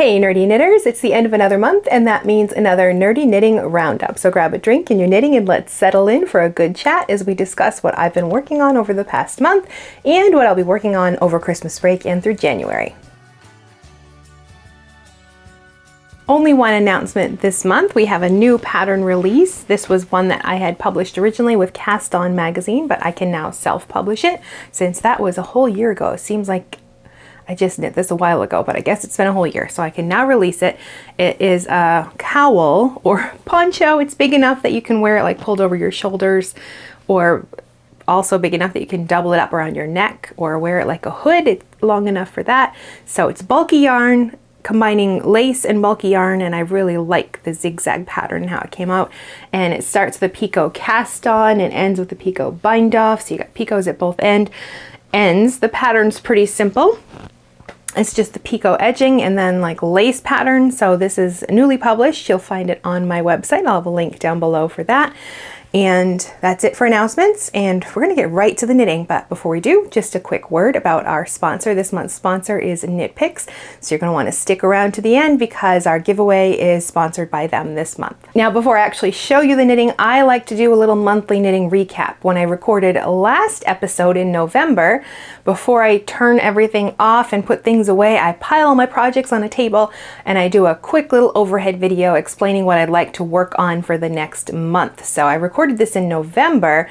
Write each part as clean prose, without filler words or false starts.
Hey nerdy knitters, it's the end of another month and that means another nerdy knitting roundup. So grab a drink and your knitting and let's settle in for a good chat as we discuss what I've been working on over the past month and what I'll be working on over Christmas break and through January. Only one announcement this month. We have a new pattern release. This was one that I had published originally with Cast On magazine, but I can now self-publish it since that was a whole year ago. It seems like I just knit this a while ago, but I guess it's been a whole year, so I can now release it. It is a cowl or poncho. It's big enough that you can wear it like pulled over your shoulders, or also big enough that you can double it up around your neck or wear it like a hood. It's long enough for that. So it's bulky yarn, combining lace and bulky yarn, and I really like the zigzag pattern and how it came out. And it starts with a picot cast on and ends with a picot bind off, so you got picots at both ends. The pattern's pretty simple. It's just the picot edging and then like lace pattern. So this is newly published. You'll find it on my website. I'll have a link down below for that. And that's it for announcements, and we're gonna get right to the knitting. But before we do, just a quick word about our sponsor. This month's sponsor is Knit Picks, so you're gonna wanna stick around to the end because our giveaway is sponsored by them this month. Now, before I actually show you the knitting, I like to do a little monthly knitting recap. When I recorded last episode in November, before I turn everything off and put things away, I pile all my projects on a table and I do a quick little overhead video explaining what I'd like to work on for the next month. So I recorded this in November,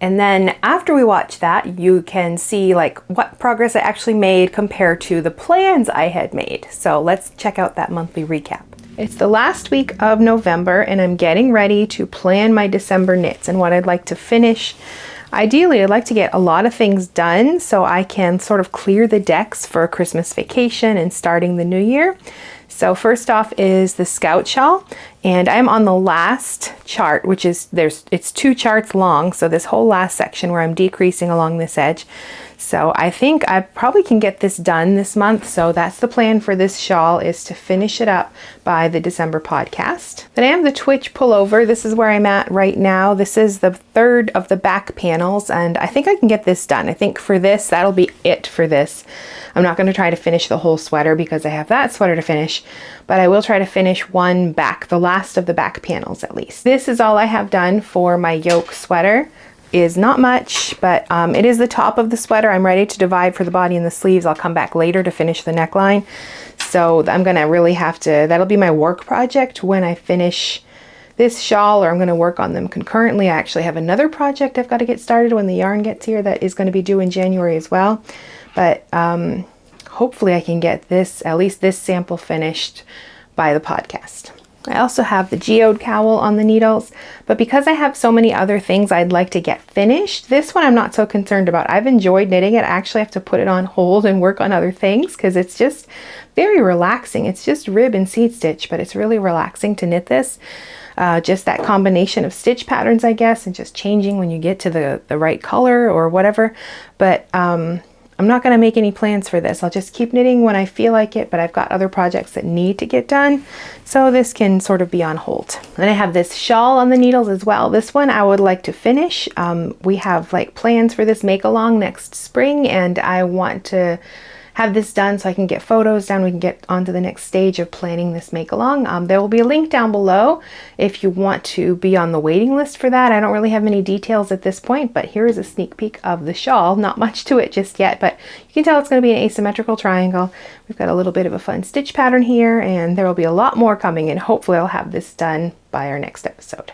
and then after we watch that you can see like what progress I actually made compared to the plans I had made. So let's check out that monthly recap. It's the last week of November and I'm getting ready to plan my December knits and what I'd like to finish. Ideally, I'd like to get a lot of things done so I can sort of clear the decks for Christmas vacation and starting the new year. So first off is the Scout Shawl, and I'm on the last chart, which is, it's 2 charts long, so this whole last section where I'm decreasing along this edge. So I think I probably can get this done this month, so that's the plan for this shawl, is to finish it up by the December podcast. Then I have the Twitch pullover. This is where I'm at right now. This is the 3rd of the back panels, and I think I can get this done. I think for this, that'll be it for this. I'm not going to try to finish the whole sweater because I have that sweater to finish, but I will try to finish one back, the last of the back panels at least. This is all I have done for my yoke sweater. Is not much, but it is the top of the sweater. I'm ready to divide for the body and the sleeves. I'll come back later to finish the neckline. So I'm gonna really have to, that'll be my work project when I finish this shawl, or I'm gonna work on them concurrently. I actually have another project I've got to get started when the yarn gets here that is gonna be due in January as well. But hopefully I can get this, at least this sample, finished by the podcast. I also have the Geode cowl on the needles, but because I have so many other things I'd like to get finished, this one I'm not so concerned about. I've enjoyed knitting it. I actually have to put it on hold and work on other things because it's just very relaxing. It's just rib and seed stitch, but it's really relaxing to knit this. Just that combination of stitch patterns, I guess, and just changing when you get to the right color or whatever. But I'm not going to make any plans for this. I'll just keep knitting when I feel like it, but I've got other projects that need to get done, so this can sort of be on hold. Then I have this shawl on the needles as well. This one I would like to finish. We have like plans for this make-along next spring, and I want to have this done so I can get photos down. We can get on to the next stage of planning this make-along. There will be a link down below if you want to be on the waiting list for that. I don't really have many details at this point, but here is a sneak peek of the shawl. Not much to it just yet, but you can tell it's going to be an asymmetrical triangle. We've got a little bit of a fun stitch pattern here, and there will be a lot more coming, and hopefully I'll have this done by our next episode.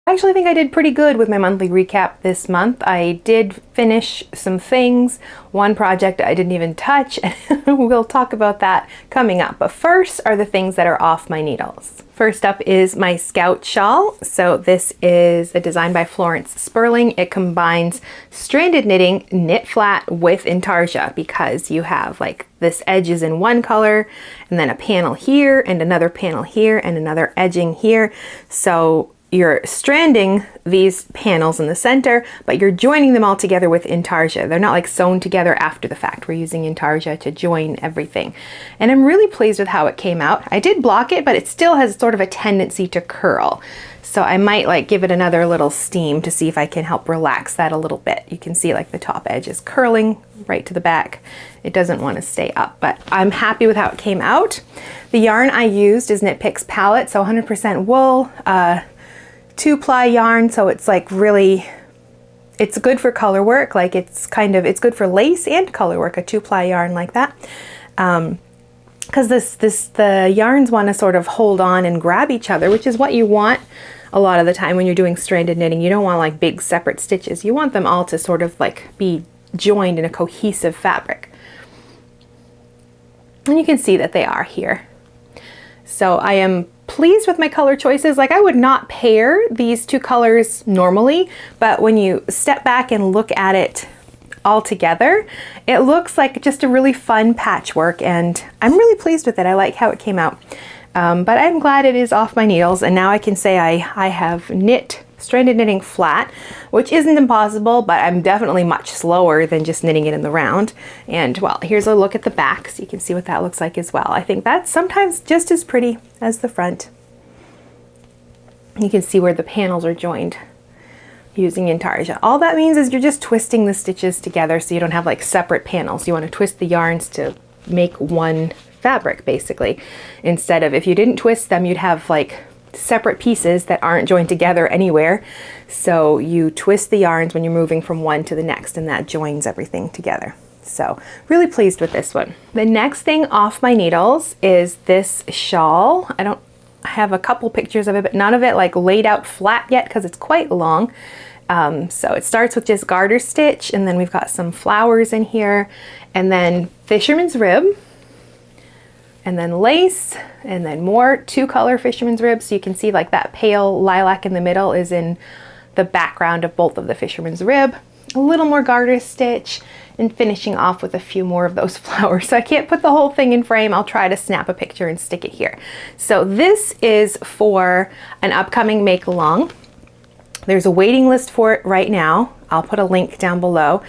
I actually think I did pretty good with my monthly recap this month. I did finish some things. One project I didn't even touch, and we'll talk about that coming up. But first are the things that are off my needles. First up is my Scout Shawl. So this is a design by Florence Spurling. It combines stranded knitting, knit flat with intarsia, because you have like this edge is in one color and then a panel here and another panel here and another edging here. So you're stranding these panels in the center, but you're joining them all together with intarsia. They're not like sewn together after the fact. We're using intarsia to join everything. And I'm really pleased with how it came out. I did block it, but it still has sort of a tendency to curl. So I might like give it another little steam to see if I can help relax that a little bit. You can see like the top edge is curling right to the back. It doesn't want to stay up, but I'm happy with how it came out. The yarn I used is Knit Picks Palette, so 100% wool, 2-ply yarn, so it's like really, it's good for color work. Like it's good for lace and color work, a 2-ply yarn like that. Because the yarns want to sort of hold on and grab each other, which is what you want a lot of the time when you're doing stranded knitting. You don't want like big separate stitches. You want them all to sort of like be joined in a cohesive fabric. And you can see that they are here. So I am pleased with my color choices. Like I would not pair these two colors normally, but when you step back and look at it all together, it looks like just a really fun patchwork, and I'm really pleased with it. I like how it came out. But I'm glad it is off my needles, and now I can say I have knit stranded knitting flat, which isn't impossible, but I'm definitely much slower than just knitting it in the round. And well, here's a look at the back so you can see what that looks like as well. I think that's sometimes just as pretty as the front. You can see where the panels are joined using intarsia. All that means is you're just twisting the stitches together so you don't have like separate panels. You want to twist the yarns to make one fabric basically. Instead of, if you didn't twist them, you'd have like separate pieces that aren't joined together anywhere. So you twist the yarns when you're moving from one to the next, and that joins everything together. So really pleased with this one. The next thing off my needles is this shawl. I have a couple pictures of it, but none of it like laid out flat yet because it's quite long. So it starts with just garter stitch, and then we've got some flowers in here, and then fisherman's rib, and then lace, and then more 2-color fisherman's ribs. So you can see like that pale lilac in the middle is in the background of both of the fisherman's rib. A little more garter stitch, and finishing off with a few more of those flowers. So I can't put the whole thing in frame. I'll try to snap a picture and stick it here. So this is for an upcoming make along. There's a waiting list for it right now. I'll put a link down below.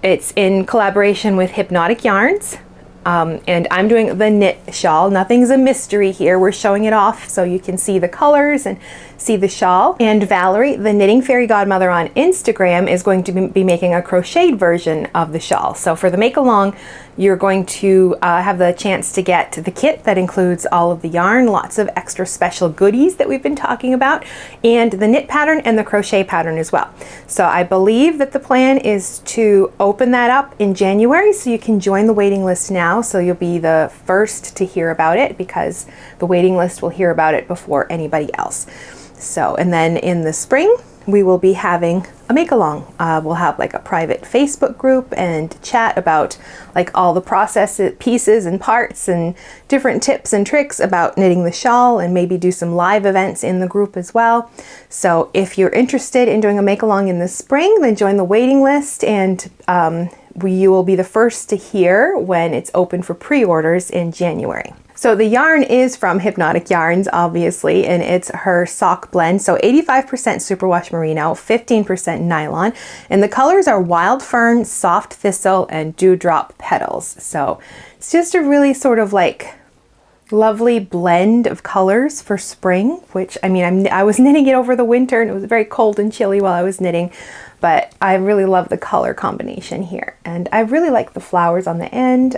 It's in collaboration with Hypnotic Yarns. And I'm doing the knit shawl. Nothing's a mystery here. We're showing it off so you can see the colors and see the shawl. And Valerie, the Knitting Fairy Godmother on Instagram, is going to be making a crocheted version of the shawl. So for the make along, you're going to have the chance to get the kit that includes all of the yarn, lots of extra special goodies that we've been talking about, and the knit pattern and the crochet pattern as well. So I believe that the plan is to open that up in January, so you can join the waiting list now. So you'll be the first to hear about it because the waiting list will hear about it before anybody else. So, and then in the spring, we will be having a make along. We'll have like a private Facebook group and chat about like all the process pieces and parts and different tips and tricks about knitting the shawl, and maybe do some live events in the group as well. So if you're interested in doing a make along in the spring, then join the waiting list, and you will be the first to hear when it's open for pre-orders in January. So the yarn is from Hypnotic Yarns, obviously, and it's her sock blend. So 85% superwash merino, 15% nylon, and the colors are wild fern, soft thistle, and dewdrop petals. So it's just a really sort of like lovely blend of colors for spring, which I mean, I was knitting it over the winter and it was very cold and chilly while I was knitting, but I really love the color combination here. And I really like the flowers on the end,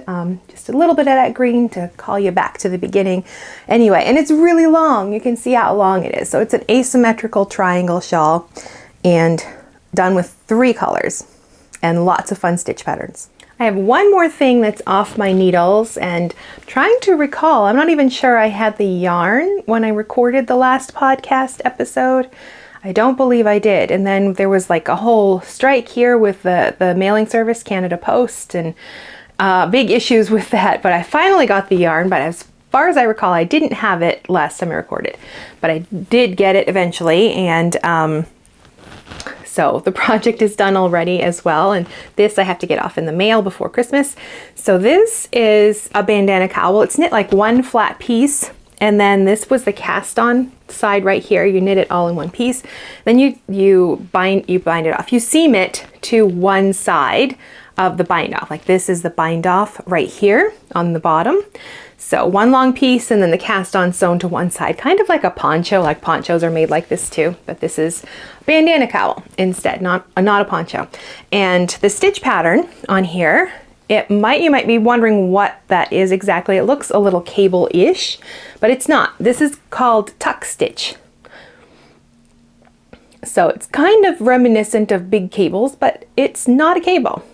just a little bit of that green to call you back to the beginning. Anyway, and it's really long. You can see how long it is. So it's an asymmetrical triangle shawl and done with 3 colors and lots of fun stitch patterns. I have one more thing that's off my needles, and I'm trying to recall. I'm not even sure I had the yarn when I recorded the last podcast episode. I don't believe I did. And then there was like a whole strike here with the mailing service, Canada Post, and big issues with that. But I finally got the yarn, but as far as I recall, I didn't have it last time I recorded. But I did get it eventually, and so the project is done already as well, and this I have to get off in the mail before Christmas. So this is a bandana cowl. It's knit like one flat piece, And then this was the cast on side right here. You knit it all in one piece. Then you bind it off. You seam it to one side of the bind off. Like this is the bind off right here on the bottom. So one long piece and then the cast on sewn to one side, kind of like a poncho. Like ponchos are made like this too, but this is bandana cowl instead, not a poncho. And the stitch pattern on here, you might be wondering what that is exactly. It looks a little cable-ish, but it's not. This is called tuck stitch. So it's kind of reminiscent of big cables, but it's not a cable.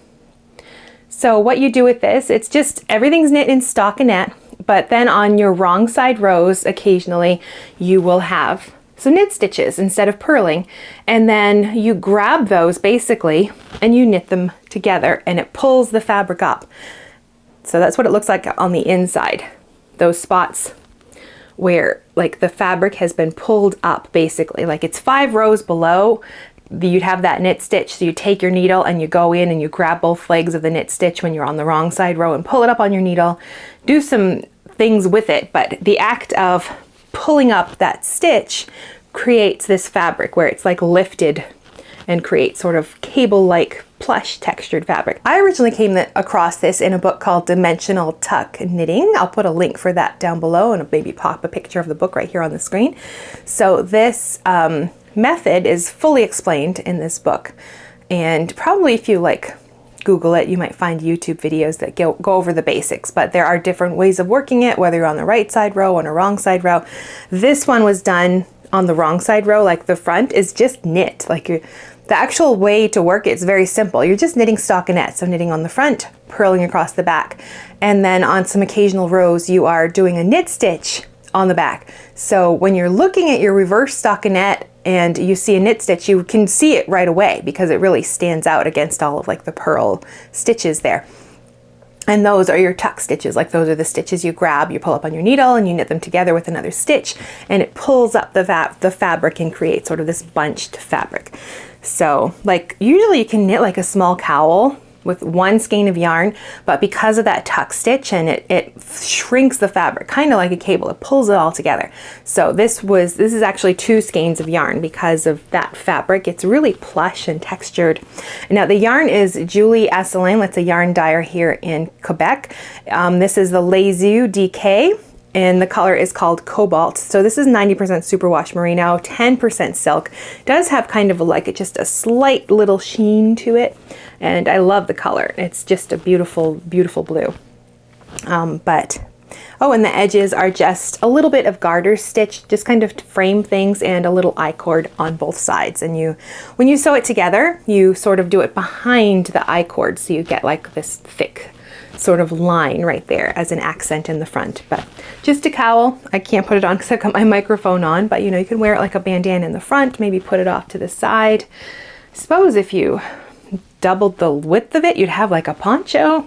So what you do with this, it's just everything's knit in stockinette, but then on your wrong side rows, occasionally you will have some knit stitches instead of purling. And then you grab those basically and you knit them together and it pulls the fabric up. So that's what it looks like on the inside. Those spots where like the fabric has been pulled up basically, like it's 5 rows below. You'd have that knit stitch. So you take your needle and you go in and you grab both legs of the knit stitch when you're on the wrong side row and pull it up on your needle. Do some things with it, but the act of pulling up that stitch creates this fabric where it's like lifted and creates sort of cable-like plush textured fabric. I originally came across this in a book called Dimensional Tuck Knitting. I'll put a link for that down below and maybe pop a picture of the book right here on the screen. So this method is fully explained in this book, and probably if you like Google it, you might find YouTube videos that go over the basics, but there are different ways of working it, whether you're on the right side row, on a wrong side row. This one was done on the wrong side row, like the front is just knit. Like the actual way to work it's very simple. You're just knitting stockinette, so knitting on the front, purling across the back, and then on some occasional rows you are doing a knit stitch on the back. So when you're looking at your reverse stockinette and you see a knit stitch, you can see it right away because it really stands out against all of like the purl stitches there. And those are your tuck stitches. Like those are the stitches you grab, you pull up on your needle and you knit them together with another stitch and it pulls up the fabric and creates sort of this bunched fabric. So like usually you can knit like a small cowl with one skein of yarn, but because of that tuck stitch and it shrinks the fabric, kind of like a cable, it pulls it all together. So this is actually 2 skeins of yarn because of that fabric. It's really plush and textured. Now the yarn is Julie Asselin. That's a yarn dyer here in Quebec. This is the Leizu DK. And the color is called Cobalt. So this is 90% superwash merino, 10% silk. It does have kind of like just a slight little sheen to it. And I love the color. It's just a beautiful, beautiful blue. And the edges are just a little bit of garter stitch, just kind of to frame things, and a little I-cord on both sides. And when you sew it together, you sort of do it behind the I-cord. So you get like this thick sort of line right there as an accent in the front. But just a cowl. I can't put it on because I've got my microphone on, but you can wear it like a bandana in the front, maybe put it off to the side. I suppose if you doubled the width of it, you'd have like a poncho.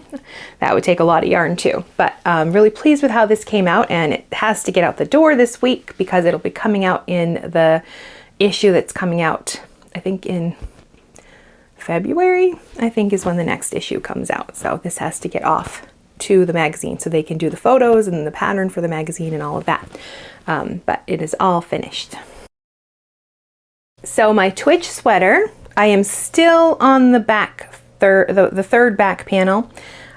That would take a lot of yarn too. But I'm really pleased with how this came out, and it has to get out the door this week because it'll be coming out in the issue that's coming out, I think in February, I think is when the next issue comes out. So this has to get off to the magazine so they can do the photos and the pattern for the magazine and all of that. But it is all finished. So my Twitch sweater, I am still on the back, the third back panel.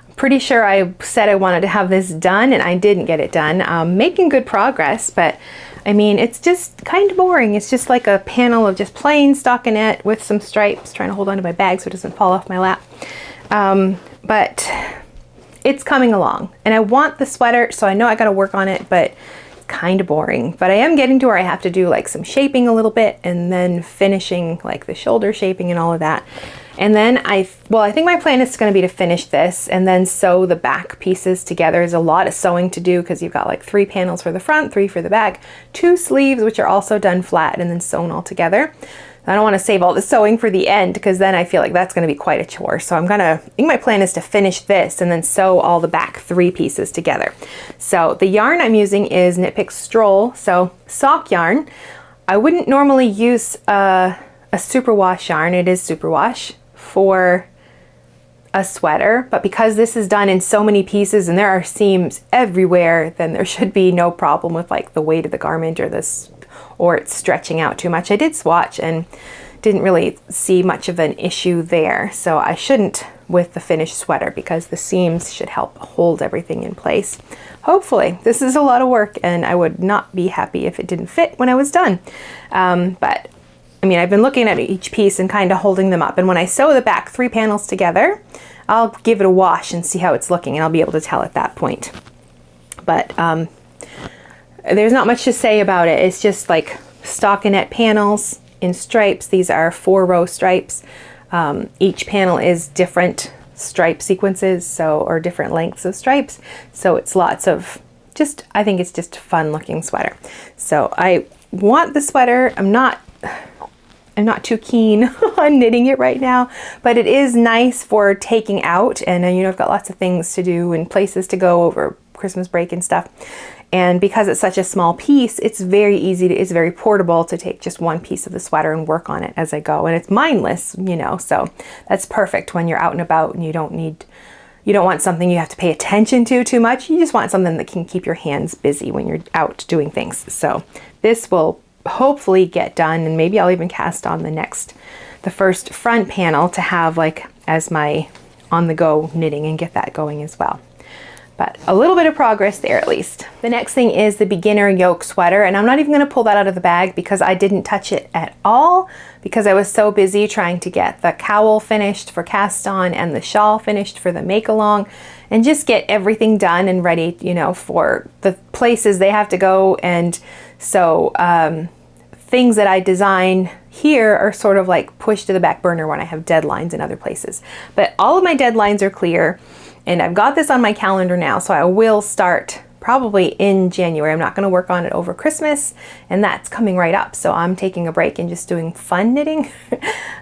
I'm pretty sure I said I wanted to have this done and I didn't get it done. Making good progress, but I mean, it's just kind of boring. It's just like a panel of just plain stockinette with some stripes, trying to hold onto my bag so it doesn't fall off my lap. But it's coming along and I want the sweater, so I know I got to work on it, but it's kind of boring. But I am getting to where I have to do like some shaping a little bit and then finishing like the shoulder shaping and all of that. And then I think my plan is going to be to finish this and then sew the back pieces together. There's a lot of sewing to do because you've got like 3 panels for the front, 3 for the back, 2 sleeves, which are also done flat and then sewn all together. I don't want to save all the sewing for the end because then I feel like that's going to be quite a chore. So I think my plan is to finish this and then sew all the back 3 pieces together. So the yarn I'm using is Knit Pick Stroll, so sock yarn. I wouldn't normally use a superwash yarn. It is superwash for a sweater, but because this is done in so many pieces and there are seams everywhere, then there should be no problem with like the weight of the garment or this, or it's stretching out too much. I did swatch and didn't really see much of an issue there, so I shouldn't with the finished sweater because the seams should help hold everything in place. Hopefully. This is a lot of work and I would not be happy if it didn't fit when I was done. But I mean, I've been looking at each piece and kind of holding them up, and when I sew the back 3 panels together, I'll give it a wash and see how it's looking, and I'll be able to tell at that point. But there's not much to say about it. It's just like stockinette panels in stripes. These are 4-row stripes. Each panel is different stripe sequences, so, or different lengths of stripes. So it's lots of just, I think it's just a fun looking sweater. So I want the sweater. I'm not too keen on knitting it right now, but it is nice for taking out, and you know, I've got lots of things to do and places to go over Christmas break and stuff. And because it's such a small piece, it's very easy to, it's very portable to take just one piece of the sweater and work on it as I go. And it's mindless, you know, so that's perfect when you're out and about and you don't want something you have to pay attention to too much. You just want something that can keep your hands busy when you're out doing things. So this will hopefully get done, and maybe I'll even cast on the first front panel to have like as my on-the-go knitting and get that going as well. But a little bit of progress there at least. The next thing is the beginner yoke sweater, and I'm not even going to pull that out of the bag because I didn't touch it at all because I was so busy trying to get the cowl finished for cast on and the shawl finished for the make along, and just get everything done and ready, you know, for the places they have to go. And so things that I design here are sort of like pushed to the back burner when I have deadlines in other places. But all of my deadlines are clear, and I've got this on my calendar now, so I will start probably in January. I'm not going to work on it over Christmas, and that's coming right up. So I'm taking a break and just doing fun knitting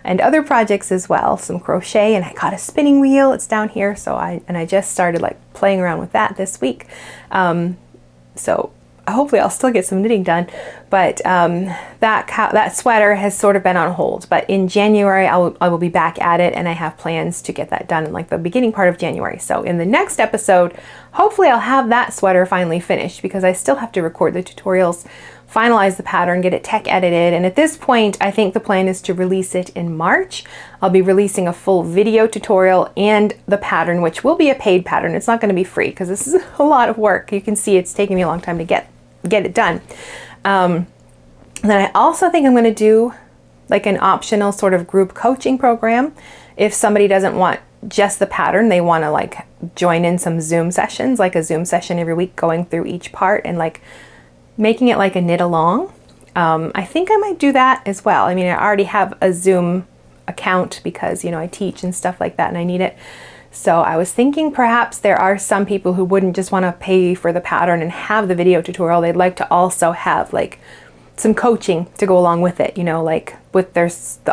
and other projects as well, some crochet, and I got a spinning wheel. It's down here, so I just started like playing around with that this week. So hopefully I'll still get some knitting done, but that sweater has sort of been on hold. But in January I will be back at it, and I have plans to get that done in like the beginning part of January. So in the next episode, hopefully I'll have that sweater finally finished, because I still have to record the tutorials, finalize the pattern, get it tech edited, and at this point I think the plan is to release it in March. I'll be releasing a full video tutorial and the pattern, which will be a paid pattern. It's not going to be free because this is a lot of work. You can see it's taking me a long time to get it done. Then I also think I'm going to do like an optional sort of group coaching program. If somebody doesn't want just the pattern, they want to like join in some Zoom sessions, like a Zoom session every week going through each part and like making it like a knit along. I think I might do that as well. I mean, I already have a Zoom account because, you know, I teach and stuff like that and I need it. So I was thinking perhaps there are some people who wouldn't just want to pay for the pattern and have the video tutorial. They'd like to also have like some coaching to go along with it, you know, like with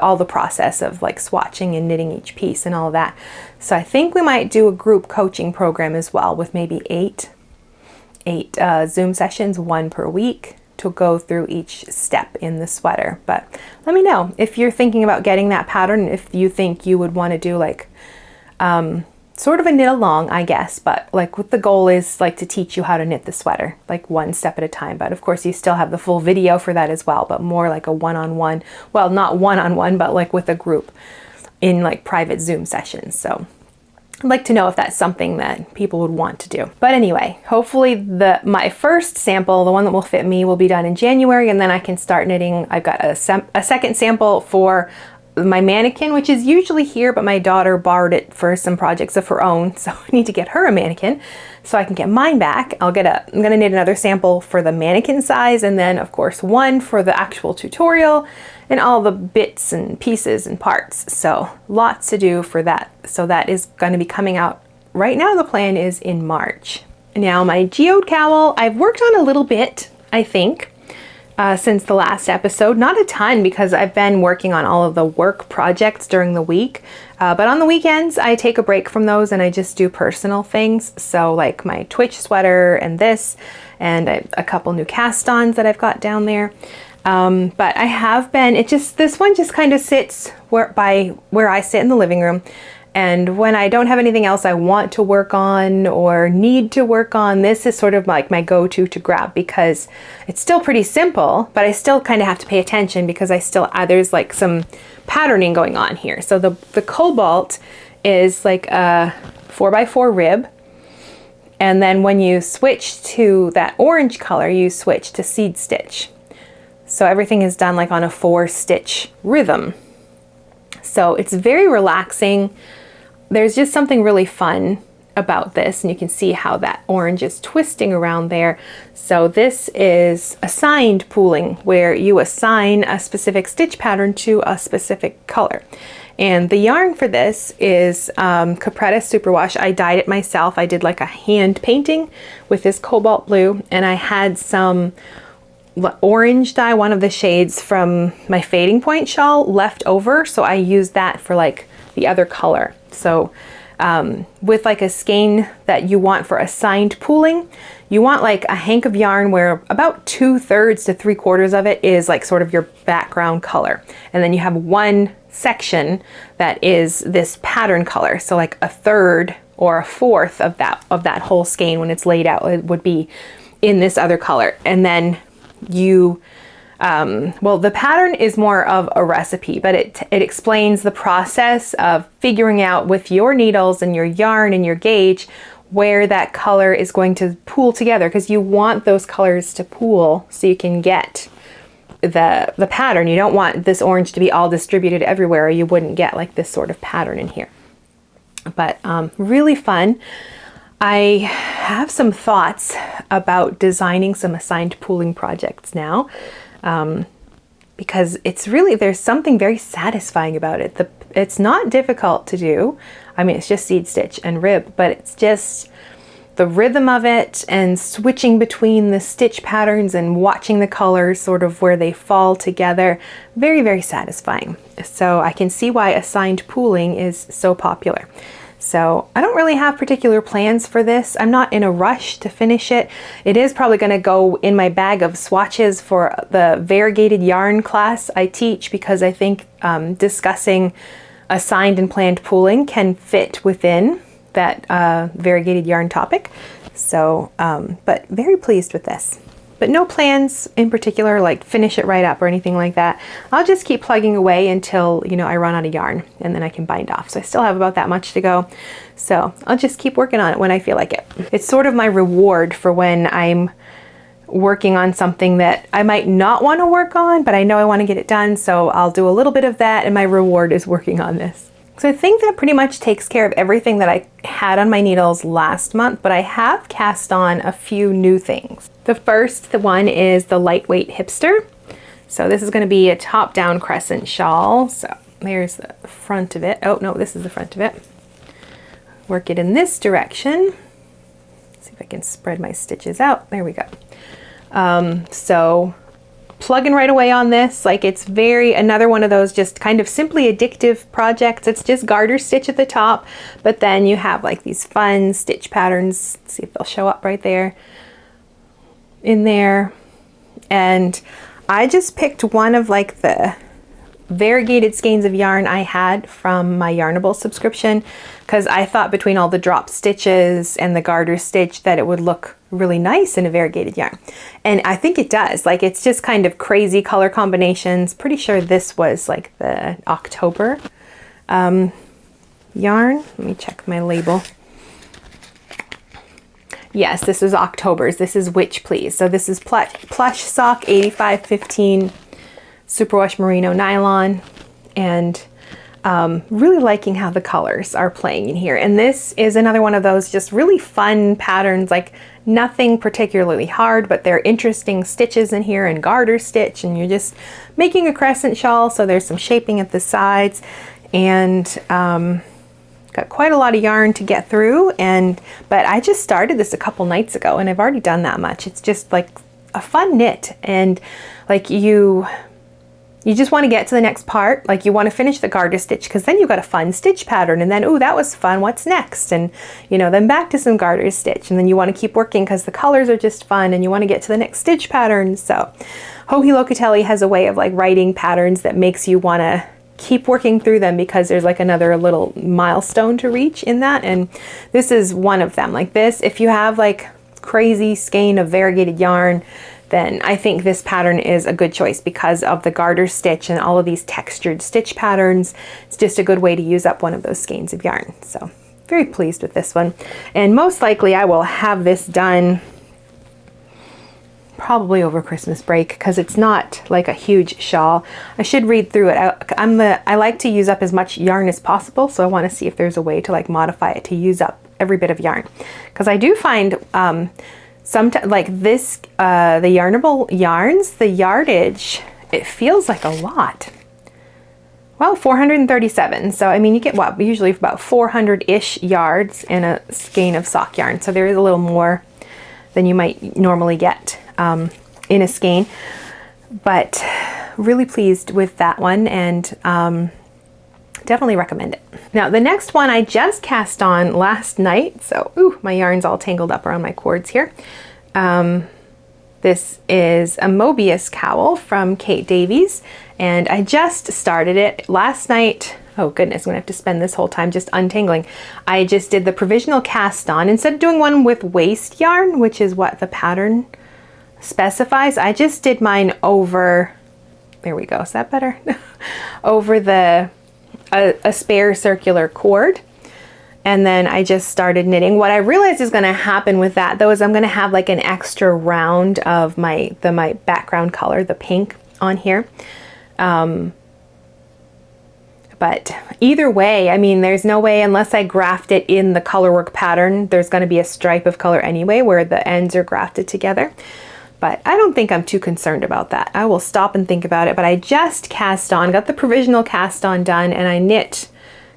all the process of like swatching and knitting each piece and all of that. So I think we might do a group coaching program as well with maybe eight Zoom sessions, 1 per week, to go through each step in the sweater. But let me know if you're thinking about getting that pattern, if you think you would want to do like sort of a knit along, I guess, but like what the goal is like to teach you how to knit the sweater, like 1 step at a time. But of course you still have the full video for that as well, but more like a one-on-one, well, not one-on-one, but like with a group in like private Zoom sessions. So I'd like to know if that's something that people would want to do. But anyway, hopefully my first sample, the one that will fit me, will be done in January, and then I can start knitting. I've got a second sample for my mannequin, which is usually here, but my daughter borrowed it for some projects of her own, so I need to get her a mannequin so I can get mine back. I'm gonna knit another sample for the mannequin size, and then of course one for the actual tutorial and all the bits and pieces and parts. So lots to do for that. So that is going to be coming out right now. The plan is in March. Now my Geode cowl, I've worked on a little bit, I think, since the last episode. Not a ton because I've been working on all of the work projects during the week. But on the weekends, I take a break from those and I just do personal things. So like my Twitch sweater and this, and a couple new cast-ons that I've got down there. But I have been, this one just kind of sits where I sit in the living room. And when I don't have anything else I want to work on or need to work on, this is sort of like my go-to to grab, because it's still pretty simple, but I still kind of have to pay attention because I still, there's like some patterning going on here. So the cobalt is like a 4x4 rib. And then when you switch to that orange color, you switch to seed stitch. So everything is done like on a 4-stitch rhythm. So it's very relaxing. There's just something really fun about this, and you can see how that orange is twisting around there. So this is assigned pooling, where you assign a specific stitch pattern to a specific color. And the yarn for this is Capretta Superwash. I dyed it myself. I did like a hand painting with this cobalt blue, and I had some orange dye, one of the shades from my Fading Point shawl, left over, so I used that for like the other color. So with like a skein that you want for assigned pooling, you want like a hank of yarn where about 2/3 to 3/4 of it is like sort of your background color, and then you have one section that is this pattern color. So like 1/3 or 1/4 of that whole skein, when it's laid out, it would be in this other color. And then you well, the pattern is more of a recipe, but it explains the process of figuring out with your needles and your yarn and your gauge where that color is going to pool together, because you want those colors to pool so you can get the pattern. You don't want this orange to be all distributed everywhere, or you wouldn't get like this sort of pattern in here. But really fun. I have some thoughts about designing some assigned pooling projects now, because it's really, there's something very satisfying about it. It's not difficult to do. I mean, it's just seed stitch and rib, but it's just the rhythm of it and switching between the stitch patterns and watching the colors sort of where they fall together. Very, very satisfying. So I can see why assigned pooling is so popular. So I don't really have particular plans for this. I'm not in a rush to finish it. It is probably going to go in my bag of swatches for the variegated yarn class I teach, because I think discussing assigned and planned pooling can fit within that variegated yarn topic. So, but very pleased with this. But no plans in particular, like finish it right up or anything like that. I'll just keep plugging away until, you know, I run out of yarn, and then I can bind off. So I still have about that much to go. So I'll just keep working on it when I feel like it. It's sort of my reward for when I'm working on something that I might not want to work on, but I know I want to get it done. So I'll do a little bit of that, and my reward is working on this. So I think that pretty much takes care of everything that I had on my needles last month, but I have cast on a few new things. The first one is the Lightweight Hipster. So this is going to be a top-down crescent shawl. So there's the front of it. Oh no, this is the front of it. Work it in this direction. See if I can spread my stitches out. There we go. So plugging right away on this, like it's another one of those just kind of simply addictive projects. It's just garter stitch at the top, but then you have like these fun stitch patterns. Let's see if they'll show up right there in there. And I just picked one of like the variegated skeins of yarn I had from my Yarnable subscription, because I thought between all the drop stitches and the garter stitch that it would look really nice in a variegated yarn. And I think it does. Like, it's just kind of crazy color combinations. Pretty sure this was like the October yarn. Let me check my label. Yes, this is October's. This is Witch Please. So this is Plush Sock 8515 Superwash Merino Nylon, and really liking how the colors are playing in here. And this is another one of those just really fun patterns, like nothing particularly hard, but they're interesting stitches in here and garter stitch, and you're just making a crescent shawl, so there's some shaping at the sides, and got quite a lot of yarn to get through. But I just started this a couple nights ago, and I've already done that much. It's just like a fun knit, and like you just want to get to the next part. Like, you want to finish the garter stitch, because then you've got a fun stitch pattern, and then, oh, that was fun, what's next? And, you know, then back to some garter stitch, and then you want to keep working because the colors are just fun, and you want to get to the next stitch pattern. So Joji Locatelli has a way of like writing patterns that makes you want to keep working through them because there's like another little milestone to reach in that, and this is one of them. Like this, if you have like crazy skein of variegated yarn, then I think this pattern is a good choice because of the garter stitch and all of these textured stitch patterns. It's just a good way to use up one of those skeins of yarn. So very pleased with this one, and most likely I will have this done probably over Christmas break because it's not like a huge shawl. I should read through it. I like to use up as much yarn as possible, so I want to see if there's a way to like modify it to use up every bit of yarn, because I do find sometimes like this the Yarnable yarns, the yardage, it feels like a lot. Well, 437. So I mean, you get what, usually about 400-ish yards in a skein of sock yarn, so there is a little more than you might normally get in a skein, but really pleased with that one, and definitely recommend it. Now the next one I just cast on last night, so ooh, my yarn's all tangled up around my cords here. This is a Mobius cowl from Kate Davies, and I just started it last night. Oh goodness, I'm gonna have to spend this whole time just untangling. I just did the provisional cast on. Instead of doing one with waste yarn, which is what the pattern specifies, I just did mine over, there we go, is that better? Over a spare circular cord. And then I just started knitting. What I realized is gonna happen with that though is I'm gonna have like an extra round of my background color, the pink on here. But either way, I mean, there's no way, unless I graft it in the colorwork pattern, there's going to be a stripe of color anyway where the ends are grafted together. But I don't think I'm too concerned about that. I will stop and think about it. But I just cast on, got the provisional cast on done, and I knit,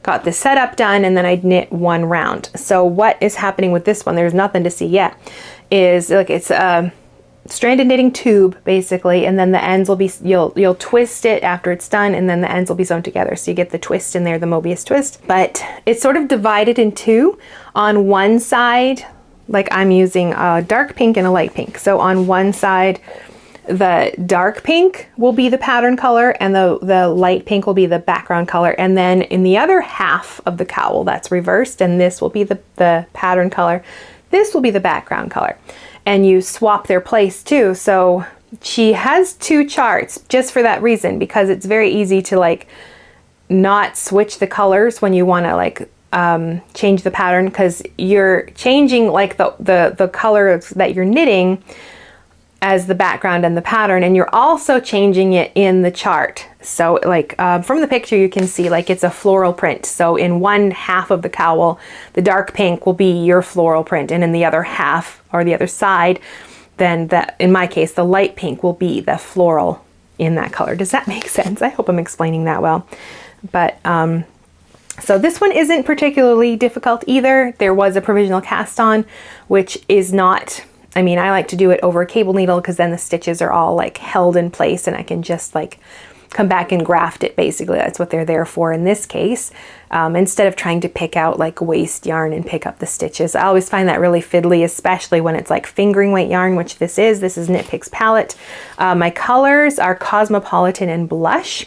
got the setup done, and then I knit one round. So what is happening with this one, there's nothing to see yet, is like it's a stranded knitting tube basically, and then the ends will be, you'll twist it after it's done, and then the ends will be sewn together, so you get the twist in there, the Mobius twist. But it's sort of divided in two. On one side, like I'm using a dark pink and a light pink, so on one side the dark pink will be the pattern color and the light pink will be the background color, and then in the other half of the cowl that's reversed, and this will be the pattern color, this will be the background color. And you swap their place too. So she has two charts just for that reason, because it's very easy to like not switch the colors when you want to like change the pattern, because you're changing like the color that you're knitting as the background and the pattern, and you're also changing it in the chart. So like from the picture you can see like it's a floral print. So in one half of the cowl, the dark pink will be your floral print, and in the other half or the other side, then that, in my case, the light pink will be the floral in that color. Does that make sense? I hope I'm explaining that well. But so this one isn't particularly difficult either. There was a provisional cast on, which is not, I mean, I like to do it over a cable needle because then the stitches are all like held in place and I can just like come back and graft it. Basically, that's what they're there for in this case. Instead of trying to pick out like waste yarn and pick up the stitches. I always find that really fiddly, especially when it's like fingering weight yarn, which this is. This is Knit Picks palette. My colors are Cosmopolitan and Blush,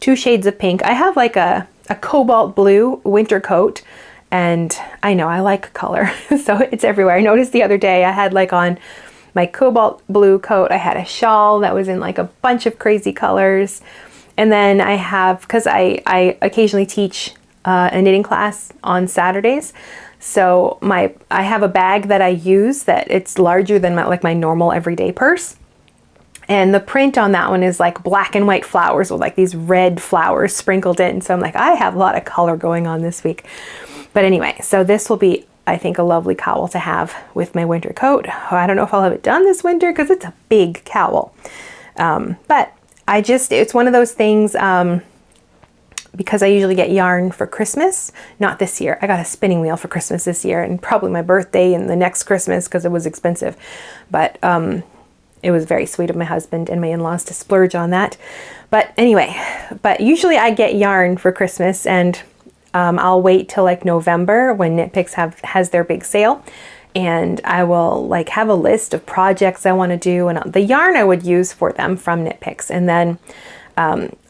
2 shades of pink. I have like a cobalt blue winter coat, and I know I like color, so it's everywhere. I noticed the other day I had like on my cobalt blue coat, I had a shawl that was in like a bunch of crazy colors. And then I have, because I occasionally teach a knitting class on Saturdays, so I have a bag that I use that it's larger than my normal everyday purse. And the print on that one is like black and white flowers with like these red flowers sprinkled in. So I'm like, I have a lot of color going on this week. But anyway, so this will be, I think, a lovely cowl to have with my winter coat. I don't know if I'll have it done this winter because it's a big cowl. But it's one of those things, because I usually get yarn for Christmas, not this year. I got a spinning wheel for Christmas this year, and probably my birthday and the next Christmas because it was expensive. But it was very sweet of my husband and my in-laws to splurge on that. But anyway, usually I get yarn for Christmas, and I'll wait till like November when Knit Picks has their big sale, and I will like have a list of projects I want to do and the yarn I would use for them from Knit Picks. And then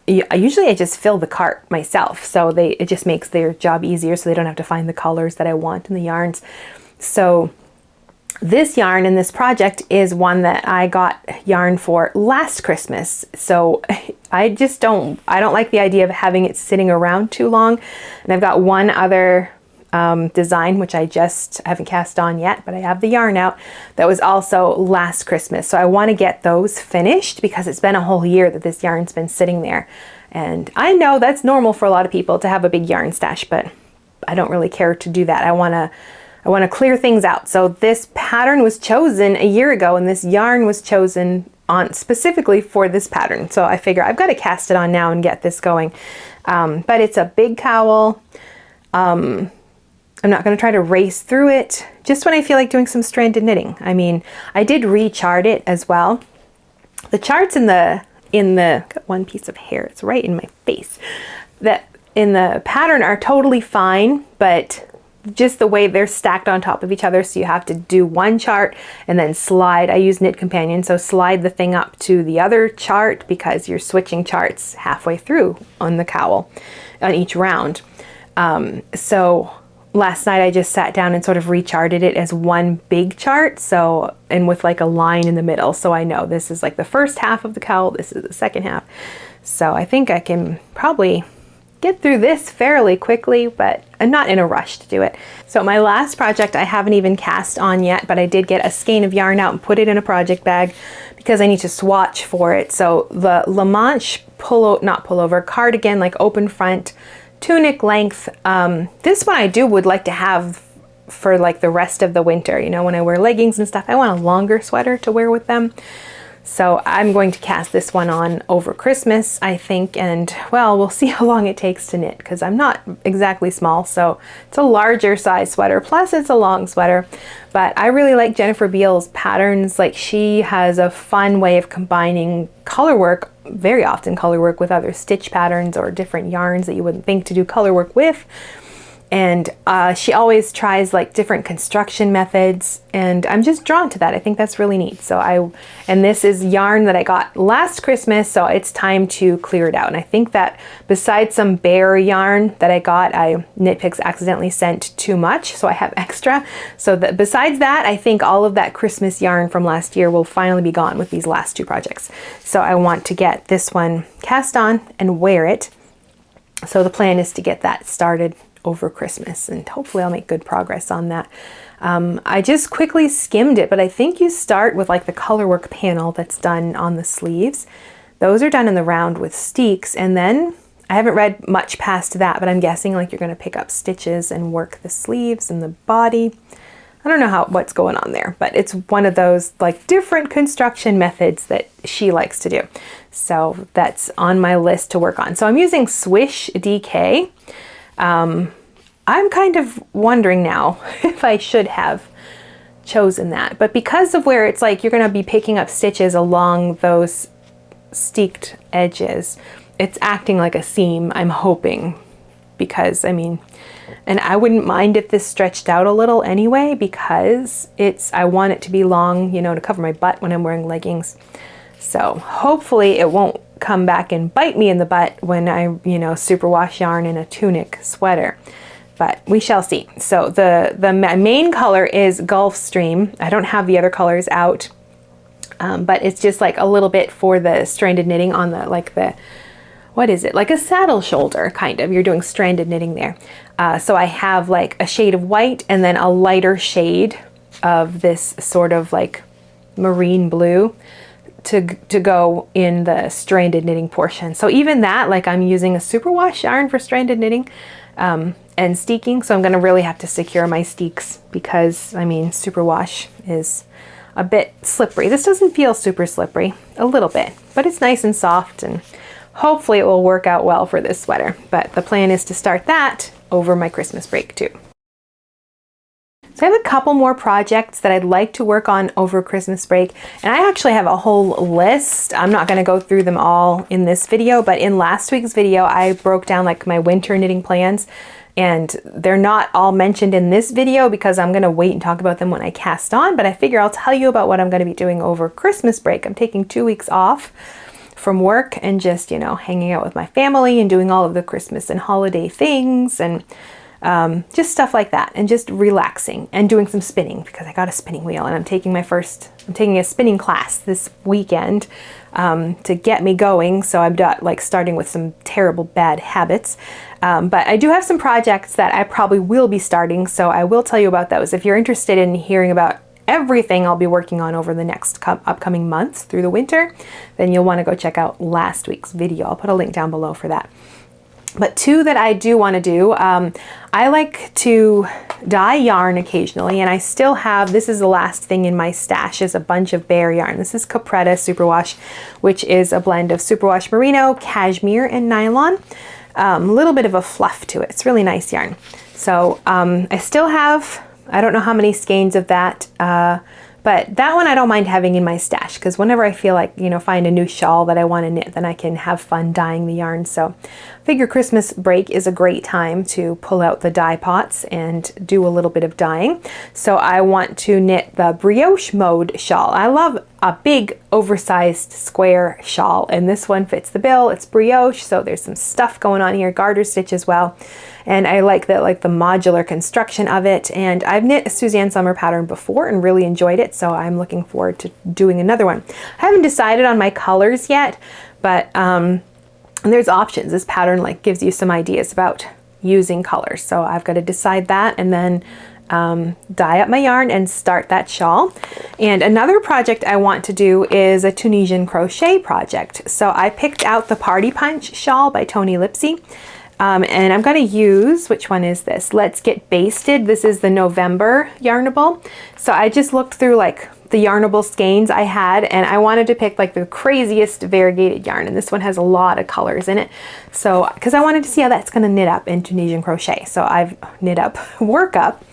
usually I just fill the cart myself, so it just makes their job easier, so they don't have to find the colors that I want in the yarns. So this yarn in this project is one that I got yarn for last Christmas. So I don't like the idea of having it sitting around too long. And I've got one other design, which I haven't cast on yet, but I have the yarn out, that was also last Christmas. So I want to get those finished because it's been a whole year that this yarn's been sitting there. And I know that's normal for a lot of people to have a big yarn stash, but I don't really care to do that. I want to clear things out. So this pattern was chosen a year ago, and this yarn was chosen on specifically for this pattern. So I figure I've got to cast it on now and get this going. But it's a big cowl. I'm not going to try to race through it just when I feel like doing some stranded knitting. I mean, I did re-chart it as well. The charts got one piece of hair, it's right in my face, that in the pattern are totally fine, but just the way they're stacked on top of each other, so you have to do one chart and then slide. I use Knit Companion, so slide the thing up to the other chart because you're switching charts halfway through on the cowl on each round. So last night I just sat down and sort of recharted it as one big chart, so, and with like a line in the middle, so I know this is like the first half of the cowl, this is the second half. So I think I can probably get through this fairly quickly, but I'm not in a rush to do it. So my last project I haven't even cast on yet, but I did get a skein of yarn out and put it in a project bag because I need to swatch for it. So the La Manche cardigan, like open front, tunic length. This one I would like to have for like the rest of the winter. You know, when I wear leggings and stuff, I want a longer sweater to wear with them. So I'm going to cast this one on over Christmas, I think, and well, we'll see how long it takes to knit because I'm not exactly small, so it's a larger size sweater, plus it's a long sweater. But I really like Jennifer Beal's patterns. Like, she has a fun way of combining color work, very often color work, with other stitch patterns or different yarns that you wouldn't think to do color work with. And she always tries like different construction methods, and I'm just drawn to that. I think that's really neat. And this is yarn that I got last Christmas, so it's time to clear it out. And I think that besides some bare yarn that I got, Knit Picks accidentally sent too much, so I have extra. So besides that, I think all of that Christmas yarn from last year will finally be gone with these last two projects. So I want to get this one cast on and wear it. So the plan is to get that started over Christmas, and hopefully I'll make good progress on that. I just quickly skimmed it, but I think you start with like the color work panel that's done on the sleeves. Those are done in the round with steeks, and then I haven't read much past that, but I'm guessing like you're going to pick up stitches and work the sleeves and the body. I don't know what's going on there, but it's one of those like different construction methods that she likes to do. So that's on my list to work on. So I'm using Swish DK. I'm kind of wondering now if I should have chosen that, but because of where it's like you're going to be picking up stitches along those steeked edges, it's acting like a seam, I'm hoping, because I mean, and I wouldn't mind if this stretched out a little anyway, because I want it to be long, you know, to cover my butt when I'm wearing leggings. So hopefully it won't come back and bite me in the butt when I, you know, superwash yarn in a tunic sweater, but we shall see. So the main color is Gulfstream. I don't have the other colors out, but it's just like a little bit for the stranded knitting on what is it? Like a saddle shoulder, kind of. You're doing stranded knitting there. So I have like a shade of white and then a lighter shade of this sort of like marine blue to go in the stranded knitting portion. So even that, like I'm using a superwash yarn for stranded knitting and steeking. So I'm going to really have to secure my steeks because, I mean, superwash is a bit slippery. This doesn't feel super slippery, a little bit, but it's nice and soft, and hopefully it will work out well for this sweater. But the plan is to start that over my Christmas break too. So I have a couple more projects that I'd like to work on over Christmas break, and I actually have a whole list. I'm not going to go through them all in this video, but in last week's video I broke down like my winter knitting plans, and they're not all mentioned in this video because I'm going to wait and talk about them when I cast on, but I figure I'll tell you about what I'm going to be doing over Christmas break. I'm taking 2 weeks off from work and just, you know, hanging out with my family and doing all of the Christmas and holiday things and just stuff like that, and just relaxing and doing some spinning because I got a spinning wheel and I'm taking a spinning class this weekend to get me going. So I'm like starting with some terrible bad habits. But I do have some projects that I probably will be starting, so I will tell you about those. If you're interested in hearing about everything I'll be working on over the next upcoming months through the winter, then you'll want to go check out last week's video. I'll put a link down below for that. But two that I do want to do, I like to dye yarn occasionally, and I still have, this is the last thing in my stash, is a bunch of bare yarn. This is Capretta Superwash, which is a blend of superwash merino, cashmere, and nylon. A little bit of a fluff to it. It's really nice yarn. So I still have, I don't know how many skeins of that, but that one I don't mind having in my stash because whenever I feel like, you know, find a new shawl that I want to knit, then I can have fun dyeing the yarn. So I figure Christmas break is a great time to pull out the dye pots and do a little bit of dyeing. So I want to knit the brioche mode shawl. I love a big oversized square shawl, and this one fits the bill. It's brioche, so there's some stuff going on here, garter stitch as well. And I like that, like the modular construction of it. And I've knit a Suzanne Summer pattern before and really enjoyed it, so I'm looking forward to doing another one. I haven't decided on my colors yet, but there's options. This pattern like gives you some ideas about using colors, so I've got to decide that and then dye up my yarn and start that shawl. And another project I want to do is a Tunisian crochet project. So I picked out the Party Punch shawl by Tony Lipsy. And I'm going to use, which one is this? Let's Get Basted. This is the November Yarnable. So I just looked through like the Yarnable skeins I had, and I wanted to pick like the craziest variegated yarn. And this one has a lot of colors in it. So, because I wanted to see how that's going to knit up in Tunisian crochet. So I've knit up, work up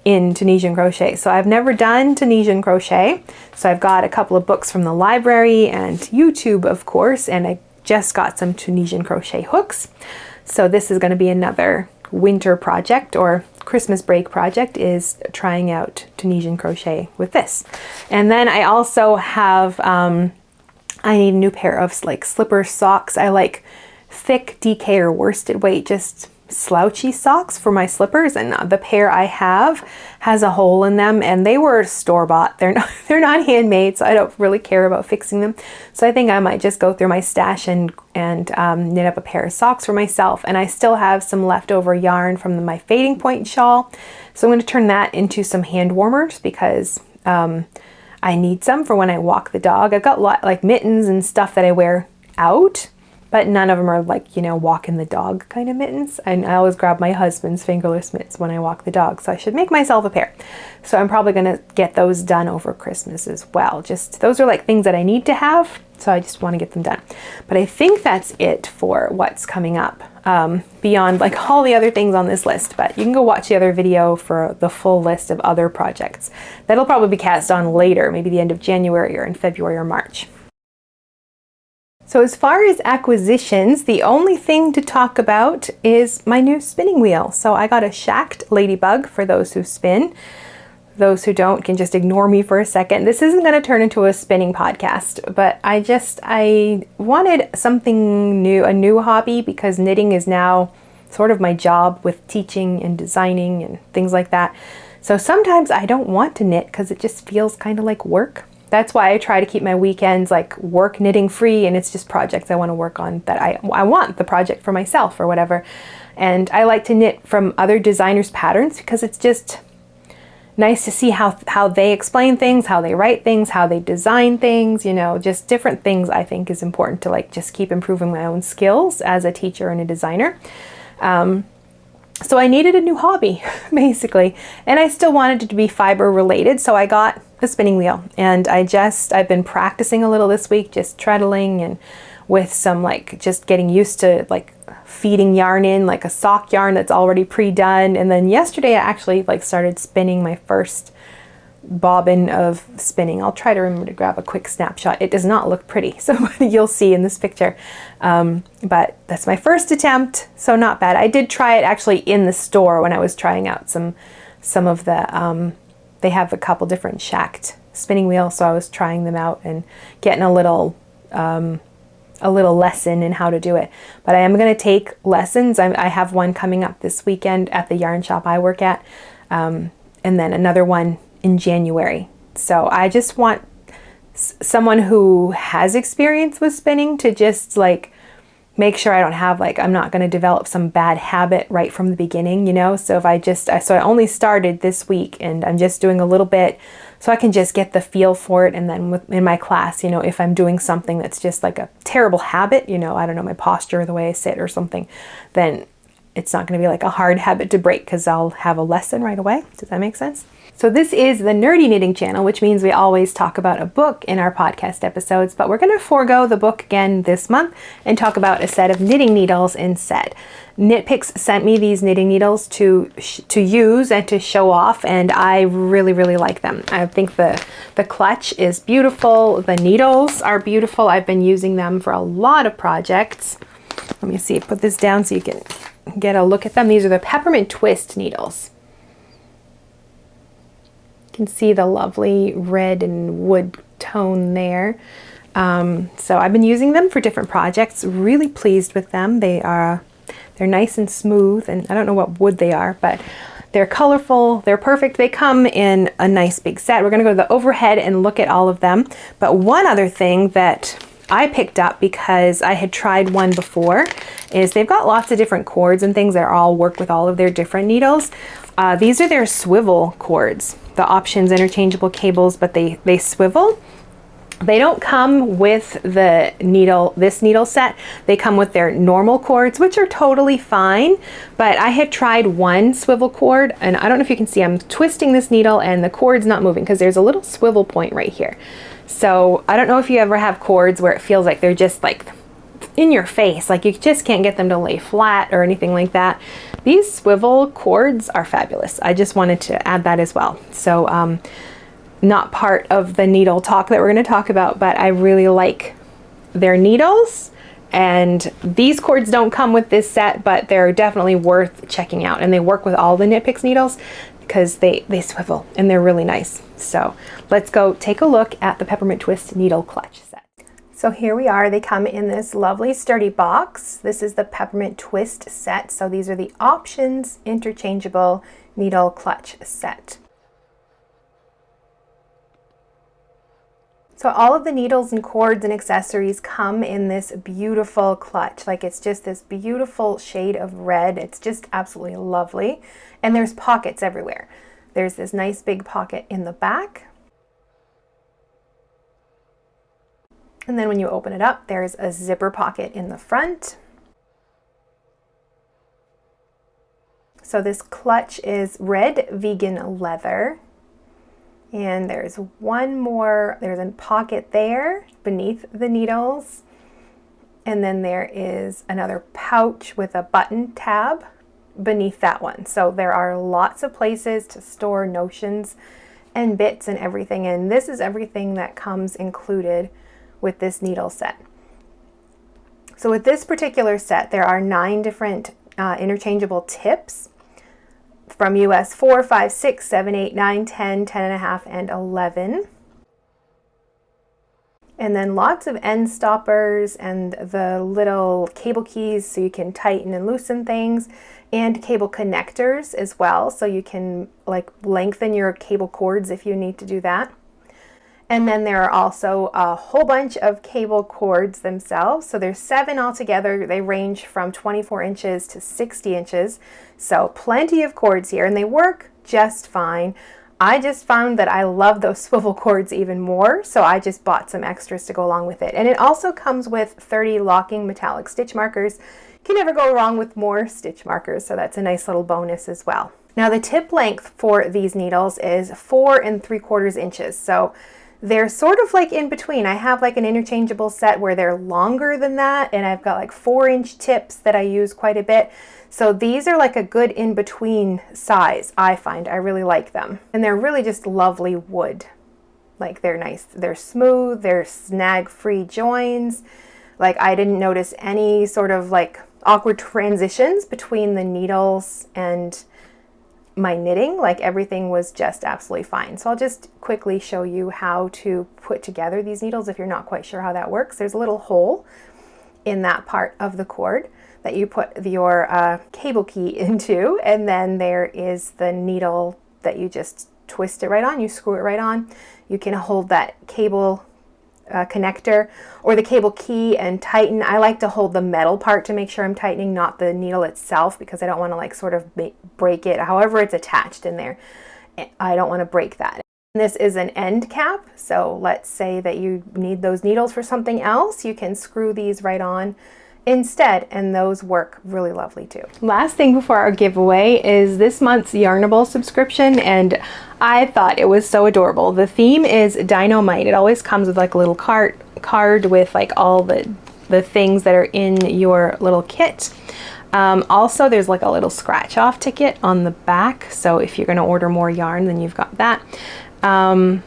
in Tunisian crochet. So I've never done Tunisian crochet. So I've got a couple of books from the library and YouTube, of course, and I just got some Tunisian crochet hooks. So this is going to be another winter project or Christmas break project, is trying out Tunisian crochet with this. And then I also have, I need a new pair of like slipper socks. I like thick DK or worsted weight, just slouchy socks for my slippers, and the pair I have has a hole in them, and they were store-bought. They're not handmade, so I don't really care about fixing them. So I think I might just go through my stash and knit up a pair of socks for myself. And I still have some leftover yarn from my Fading Point shawl, so I'm going to turn that into some hand warmers because I need some for when I walk the dog. I've got like mittens and stuff that I wear out, but none of them are like, you know, walking the dog kind of mittens. And I always grab my husband's fingerless mitts when I walk the dog. So I should make myself a pair. So I'm probably going to get those done over Christmas as well. Just those are like things that I need to have. So I just want to get them done. But I think that's it for what's coming up beyond like all the other things on this list. But you can go watch the other video for the full list of other projects. That'll probably be cast on later, maybe the end of January or in February or March. So as far as acquisitions, the only thing to talk about is my new spinning wheel. So I got a Shacked Ladybug for those who spin. Those who don't can just ignore me for a second. This isn't going to turn into a spinning podcast, but I wanted something new, a new hobby, because knitting is now sort of my job with teaching and designing and things like that. So sometimes I don't want to knit because it just feels kind of like work. That's why I try to keep my weekends like work knitting free, and it's just projects I want to work on that I want the project for myself or whatever. And I like to knit from other designers' patterns because it's just nice to see how they explain things, how they write things, how they design things, you know, just different things. I think is important to like just keep improving my own skills as a teacher and a designer. So I needed a new hobby, basically, and I still wanted it to be fiber related, so I got a spinning wheel, and I've been practicing a little this week, just treadling and with some like just getting used to like feeding yarn in, like a sock yarn that's already pre-done. And then yesterday I actually like started spinning my first bobbin of spinning. I'll try to remember to grab a quick snapshot. It does not look pretty, so you'll see in this picture. But that's my first attempt, so not bad. I did try it actually in the store when I was trying out some of the, they have a couple different Shacked spinning wheels, so I was trying them out and getting a little a little lesson in how to do it. But I am going to take lessons. I have one coming up this weekend at the yarn shop I work at, and then another one in January. So I just want someone who has experience with spinning to just like make sure I don't have like, I'm not going to develop some bad habit right from the beginning, you know? So if so I only started this week and I'm just doing a little bit so I can just get the feel for it. And then in my class, you know, if I'm doing something that's just like a terrible habit, you know, I don't know, my posture or the way I sit or something, then it's not going to be like a hard habit to break because I'll have a lesson right away. Does that make sense? So this is the Nerdy Knitting channel, which means we always talk about a book in our podcast episodes, but we're going to forego the book again this month and talk about a set of knitting needles instead. Knitpicks sent me these knitting needles to use and to show off, and I really, really like them. I think the clutch is beautiful. The needles are beautiful. I've been using them for a lot of projects. Let me see, put this down so you can get a look at them. These are the Peppermint Twist needles. Can see the lovely red and wood tone there. So I've been using them for different projects. Really pleased with them. They're nice and smooth, and I don't know what wood they are, but they're colorful. They're perfect. They come in a nice big set. We're going to go to the overhead and look at all of them. But one other thing that I picked up because I had tried one before is they've got lots of different cords and things that all work with all of their different needles. These are their swivel cords, the options interchangeable cables, but they swivel. They don't come with the needle, this needle set. They come with their normal cords, which are totally fine. But I had tried one swivel cord, and I don't know if you can see, I'm twisting this needle and the cord's not moving because there's a little swivel point right here. So I don't know if you ever have cords where it feels like they're just like in your face, like you just can't get them to lay flat or anything like that. These swivel cords are fabulous. I just wanted to add that as well. So not part of the needle talk that we're going to talk about, but I really like their needles. And these cords don't come with this set, but they're definitely worth checking out. And they work with all the Knitpicks needles because they swivel and they're really nice. So let's go take a look at the Peppermint Twist needle clutch set. So here we are. They come in this lovely sturdy box. This is the Peppermint Twist set. So these are the options interchangeable needle clutch set. So all of the needles and cords and accessories come in this beautiful clutch. Like it's just this beautiful shade of red. It's just absolutely lovely. And there's pockets everywhere. There's this nice big pocket in the back. And then when you open it up, there's a zipper pocket in the front. So this clutch is red vegan leather. And there's one more, there's a pocket there beneath the needles. And then there is another pouch with a button tab beneath that one. So there are lots of places to store notions and bits and everything. And this is everything that comes included with this needle set. So with this particular set, there are 9 different interchangeable tips from US 4, 5, 6, 7, 8, 9, 10, 10.5, and 11. And then lots of end stoppers and the little cable keys so you can tighten and loosen things, and cable connectors as well, so you can like lengthen your cable cords if you need to do that. And then there are also a whole bunch of cable cords themselves. So there's 7 altogether. They range from 24 inches to 60 inches. So plenty of cords here, and they work just fine. I just found that I love those swivel cords even more, so I just bought some extras to go along with it. And it also comes with 30 locking metallic stitch markers. You can never go wrong with more stitch markers, so that's a nice little bonus as well. Now the tip length for these needles is 4 3/4 inches. So they're sort of like in between. I have like an interchangeable set where they're longer than that, and I've got like 4-inch tips that I use quite a bit. So these are like a good in-between size, I find. I really like them. And they're really just lovely wood. Like they're nice. They're smooth, they're snag-free joins. Like I didn't notice any sort of like awkward transitions between the needles and my knitting. Like everything was just absolutely fine. So I'll just quickly show you how to put together these needles if you're not quite sure how that works. There's a little hole in that part of the cord that you put your cable key into, and then there is the needle that you just twist it right on, you screw it right on. You can hold that cable connector or the cable key and tighten. I like to hold the metal part to make sure I'm tightening, not the needle itself, because I don't want to like sort of break it. However it's attached in there, I don't want to break that. This is an end cap, so let's say that you need those needles for something else, you can screw these right on instead, and those work really lovely too. Last thing before our giveaway is this month's Yarnable subscription, and I thought it was so adorable. The theme is Dynamite. It always comes with like a little card with like all the things that are in your little kit. Also, there's like a little scratch off ticket on the back, so if you're going to order more yarn, then you've got that. And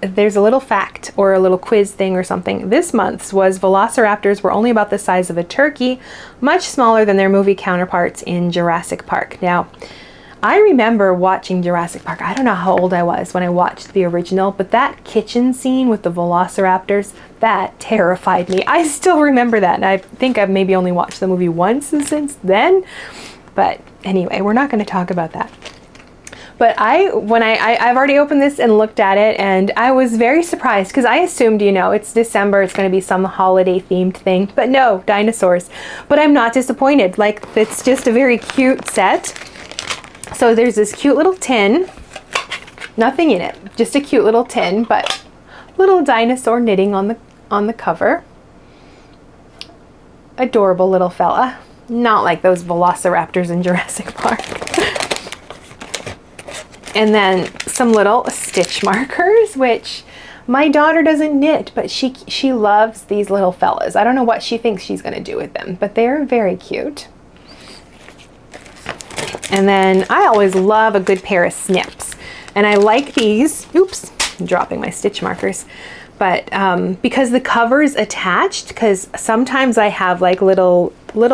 there's a little fact or a little quiz thing or something. This month's was velociraptors were only about the size of a turkey, much smaller than their movie counterparts in Jurassic Park. Now, I remember watching Jurassic Park. I don't know how old I was when I watched the original, but that kitchen scene with the velociraptors, that terrified me. I still remember that, and I think I've maybe only watched the movie once since then. But anyway, we're not going to talk about that. But I've already opened this and looked at it, and I was very surprised because I assumed, you know, it's December, it's going to be some holiday themed thing, but no, dinosaurs. But I'm not disappointed. Like, it's just a very cute set. So there's this cute little tin, nothing in it, just a cute little tin, but little dinosaur knitting on the cover. Adorable little fella. Not like those velociraptors in Jurassic Park. And then some little stitch markers, which my daughter doesn't knit, but she loves these little fellas. I don't know what she thinks she's going to do with them, but they're very cute. And then I always love a good pair of snips. And I like these. Oops, I'm dropping my stitch markers. But because the cover's attached, because sometimes I have like little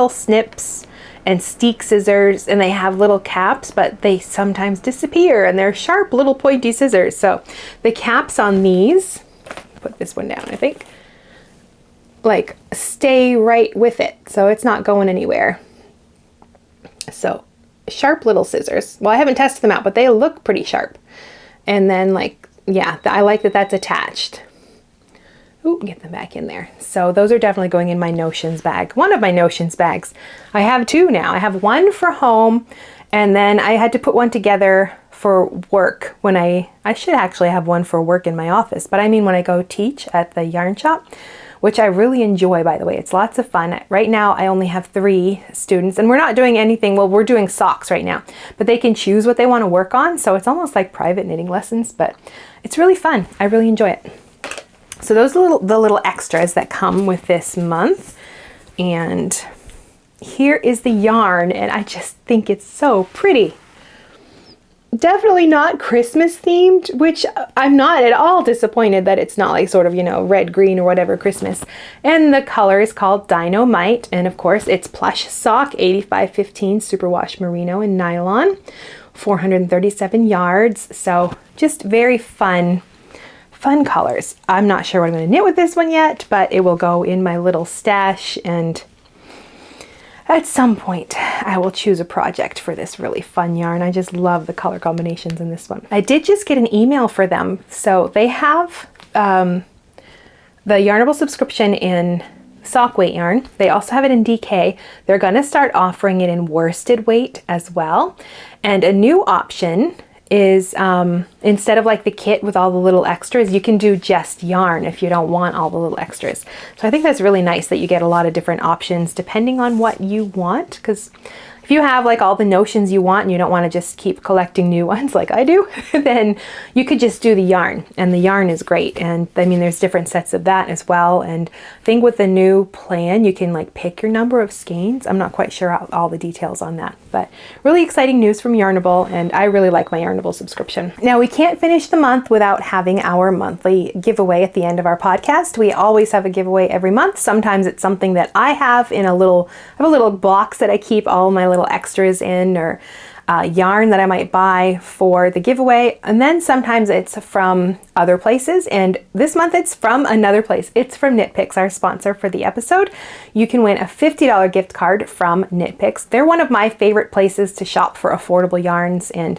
snips and steak scissors, and they have little caps, but they sometimes disappear, and they're sharp little pointy scissors. So the caps on these, put this one down, I think, like stay right with it, so it's not going anywhere. So sharp little scissors. Well, I haven't tested them out, but they look pretty sharp. And then like, yeah, I like that that's attached. Ooh, get them back in there. So those are definitely going in my notions bag. One of my notions bags. I have two now. I have one for home, and then I had to put one together for work when I should actually have one for work in my office, but I mean when I go teach at the yarn shop, which I really enjoy, by the way. It's lots of fun. Right now I only have 3 students, and we're not doing anything, well, we're doing socks right now, but they can choose what they want to work on, so it's almost like private knitting lessons, but it's really fun. I really enjoy it. So those are the little extras that come with this month. And here is the yarn, and I just think it's so pretty. Definitely not Christmas themed, which I'm not at all disappointed that it's not like sort of, you know, red, green, or whatever Christmas. And the color is called Dynamite, and of course it's plush sock, 8515 superwash merino and nylon, 437 yards. So just very fun colors. I'm not sure what I'm going to knit with this one yet, but it will go in my little stash, and at some point I will choose a project for this really fun yarn. I just love the color combinations in this one. I did just get an email for them. So they have the Yarnable subscription in sock weight yarn. They also have it in DK. They're going to start offering it in worsted weight as well. And a new option is instead of like the kit with all the little extras, you can do just yarn if you don't want all the little extras. So I think that's really nice that you get a lot of different options depending on what you want, because if you have like all the notions you want and you don't want to just keep collecting new ones like I do, then you could just do the yarn, and the yarn is great. And I mean, there's different sets of that as well. And I think with the new plan, you can like pick your number of skeins. I'm not quite sure all the details on that, but really exciting news from Yarnable, and I really like my Yarnable subscription. Now, we can't finish the month without having our monthly giveaway at the end of our podcast. We always have a giveaway every month. Sometimes it's something that I have in I have a little box that I keep all my little extras in, or yarn that I might buy for the giveaway, and then sometimes it's from other places, and this month it's from another place. It's from Knit Picks, our sponsor for the episode. You can win a $50 gift card from Knit Picks. They're one of my favorite places to shop for affordable yarns, and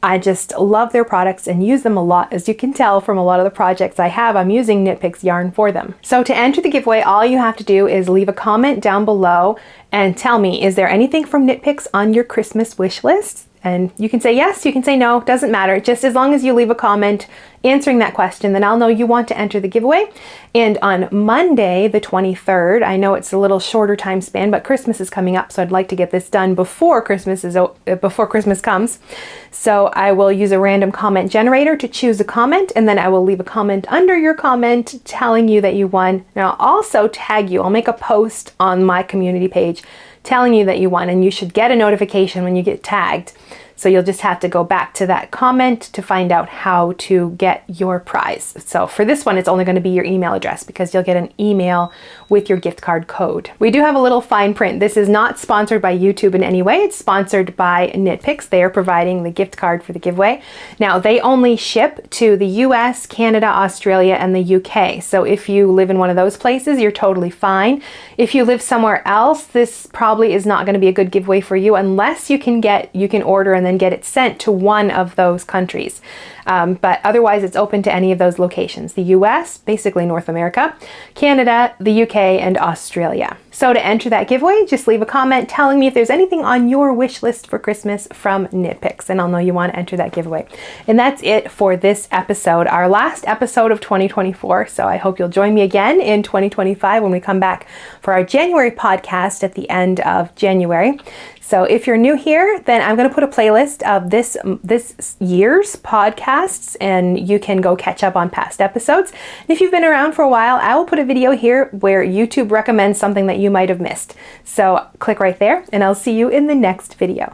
I just love their products and use them a lot. As you can tell from a lot of the projects I have, I'm using Knit Picks yarn for them. So to enter the giveaway, all you have to do is leave a comment down below and tell me, is there anything from Knit Picks on your Christmas wish list? And you can say yes, you can say no, doesn't matter. Just as long as you leave a comment answering that question, then I'll know you want to enter the giveaway. And on Monday, the 23rd, I know it's a little shorter time span, but Christmas is coming up, so I'd like to get this done before Christmas comes. So I will use a random comment generator to choose a comment, and then I will leave a comment under your comment telling you that you won. And I'll also tag you. I'll make a post on my community page telling you that you won, and you should get a notification when you get tagged. So you'll just have to go back to that comment to find out how to get your prize. So for this one, it's only going to be your email address because you'll get an email with your gift card code. We do have a little fine print. This is not sponsored by YouTube in any way. It's sponsored by Knit Picks. They are providing the gift card for the giveaway. Now, they only ship to the US, Canada, Australia, and the UK. So if you live in one of those places, you're totally fine. If you live somewhere else, this probably is not going to be a good giveaway for you unless you can order and then get it sent to one of those countries. But otherwise, it's open to any of those locations. The US, basically North America, Canada, the UK, and Australia. So to enter that giveaway, just leave a comment telling me if there's anything on your wish list for Christmas from Knit Picks, and I'll know you want to enter that giveaway. And that's it for this episode, our last episode of 2024. So I hope you'll join me again in 2025 when we come back for our January podcast at the end of January. So if you're new here, then I'm going to put a playlist of this year's podcasts, and you can go catch up on past episodes. And if you've been around for a while, I will put a video here where YouTube recommends something that you might have missed. So click right there, and I'll see you in the next video.